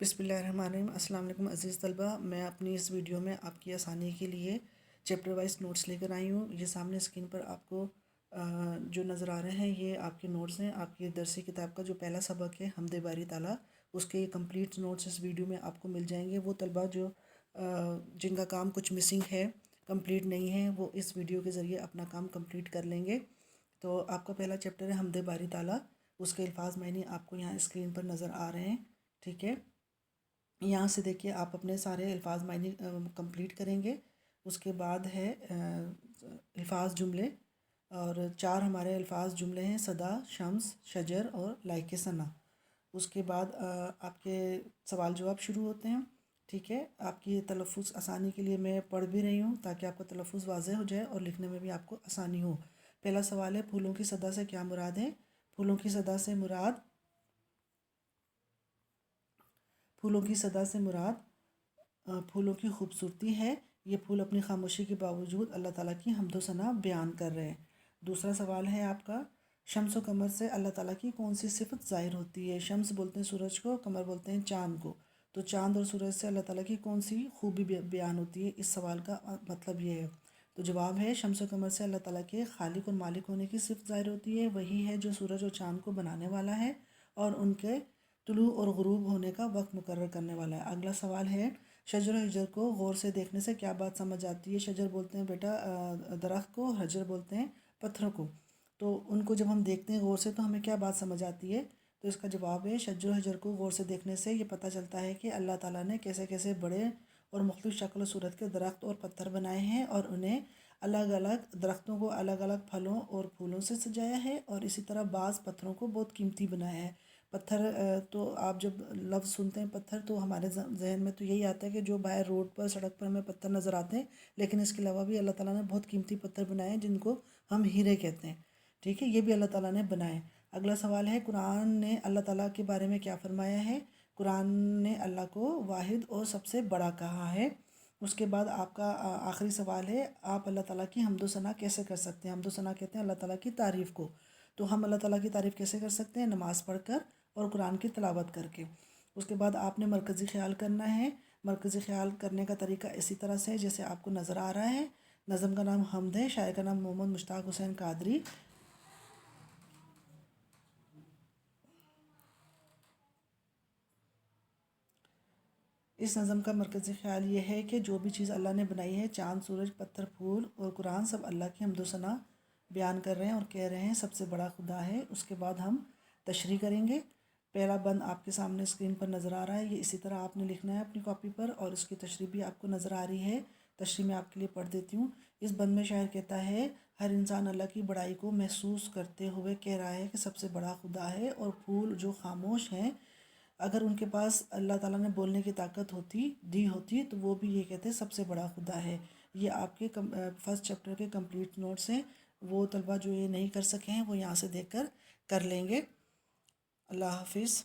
बिस्मिल्लाहिर्रहमानिर्रहीम। अस्सलाम वालेकुम अज़ीज़ तलबा, मैं अपनी इस वीडियो में आपकी आसानी के लिए चैप्टर वाइज नोट्स लेकर आई हूँ। ये सामने स्क्रीन पर आपको जो नज़र आ रहे हैं ये आपके नोट्स हैं। आपकी दरसी किताब का जो पहला सबक है हमदे बारी ताला, उसके कंप्लीट नोट्स इस वीडियो में आपको मिल जाएंगे। वो तलबा जो जिनका काम कुछ मिसिंग है, कंप्लीट नहीं है, वो इस वीडियो के ज़रिए अपना काम कंप्लीट कर लेंगे। तो आपका पहला चैप्टर है हमदे बारी ताला, उसके अल्फाज मायने आपको यहाँ स्क्रीन पर नज़र आ रहे हैं। ठीक है, यहाँ से देखिए आप अपने सारे अल्फाज मायने कंप्लीट करेंगे। उसके बाद है अल्फाज जुमले, और 4 हमारे अल्फाज जुमले हैं: सदा, शम्स, शजर और लाइक सना। उसके बाद आपके सवाल जवाब शुरू होते हैं। ठीक है, आपकी तलफ़ुज़ आसानी के लिए मैं पढ़ भी रही हूँ ताकि आपका तलफ़ुज़ वाज़ेह हो जाए और लिखने में भी आपको आसानी हो। पहला सवाल है, फूलों की सदा से क्या मुराद है? फूलों की सदा से मुराद फूलों की सदा से मुराद फूलों की खूबसूरती है। ये फूल अपनी खामोशी के बावजूद अल्लाह ताला की हम्दो सना बयान कर रहे हैं। दूसरा सवाल है आपका, शम्स व कमर से अल्लाह ताला की कौन सी सिफत ज़ाहिर होती है? शम्स बोलते हैं सूरज को, कमर बोलते हैं चाँद को। तो चाँद और सूरज से अल्लाह ताला की कौन सी खूबी बयान होती है? इस सवाल का मतलब ये है। तो जवाब है, शम्स व कमर से अल्लाह ताला के खालिक और मालिक होने की सिफत ज़ाहिर होती है। वही है जो सूरज और चाँद को बनाने वाला है और उनके तुलू और गुरूब होने का वक्त मुकर्रर करने वाला है। अगला सवाल है, शजर और हजर को गौर से देखने से क्या बात समझ आती है? शजर बोलते हैं बेटा दरख्त को, हजर बोलते हैं पत्थरों को। तो उनको जब हम देखते हैं गौर से तो हमें क्या बात समझ आती है? तो इसका जवाब है, शजर और हजर को गौर से देखने से ये पता चलता है कि अल्लाह ताला ने कैसे कैसे बड़े और मुख्तलिफ़ शक्ल सूरत के दरख्त और पत्थर बनाए हैं और उन्हें अलग अलग दरख्तों को अलग अलग फलों और फूलों से सजाया है, और इसी तरह बाज़ पत्थरों को बहुत कीमती बनाया है। पत्थर तो आप जब लफ्ज़ सुनते हैं पत्थर तो हमारे जहन में तो यही आता है कि जो बाहर रोड पर सड़क पर हमें पत्थर नज़र आते हैं, लेकिन इसके अलावा भी अल्लाह ताला ने बहुत कीमती पत्थर बनाए हैं जिनको हम हीरे कहते हैं। ठीक है, ये भी अल्लाह ताला ने बनाए। अगला सवाल है, कुरान ने अल्लाह ताला के बारे में क्या फरमाया है? कुरान ने अल्लाह को वाहिद और सबसे बड़ा कहा है। उसके बाद आपका आखिरी सवाल है, आप अल्लाह ताला की हम्दो सना कैसे कर सकते हैं? हम्दो सना कहते हैं अल्लाह ताला की तारीफ़ को। तो हम अल्लाह ताला की तारीफ़ कैसे कर सकते हैं? नमाज़ पढ़कर और कुरान की तिलावत करके। उसके बाद आपने मरकज़ी ख़्याल करना है। मरकज़ी ख़्याल करने का तरीका इसी तरह से है जैसे आपको नज़र आ रहा है। नज़म का नाम हमद है, शायर का नाम मोहम्मद मुश्ताक हुसैन कादरी। इस नज़म का मरकज़ी ख़्याल ये है कि जो भी चीज़ अल्लाह ने बनाई है, चाँद, सूरज, पत्थर, फूल और कुरान, सब अल्लाह की हम्दो सना बयान कर रहे हैं और कह रहे हैं सबसे बड़ा खुदा है। उसके बाद हम तशरीह करेंगे। पहला बंद आपके सामने स्क्रीन पर नज़र आ रहा है, ये इसी तरह आपने लिखना है अपनी कॉपी पर, और इसकी तशरीह भी आपको नज़र आ रही है। तशरीह मैं आपके लिए पढ़ देती हूँ। इस बंद में शायर कहता है, हर इंसान अल्लाह की बड़ाई को महसूस करते हुए कह रहा है कि सबसे बड़ा खुदा है, और फूल जो खामोश हैं, अगर उनके पास अल्लाह ताला ने बोलने की ताकत दी होती तो वो भी ये कहते सबसे बड़ा खुदा है। ये आपके फर्स्ट चैप्टर के कंप्लीट नोट्स हैं। वो तलबा जो ये नहीं कर सके हैं वो यहाँ से देखकर कर लेंगे। अल्लाह हाफिज़।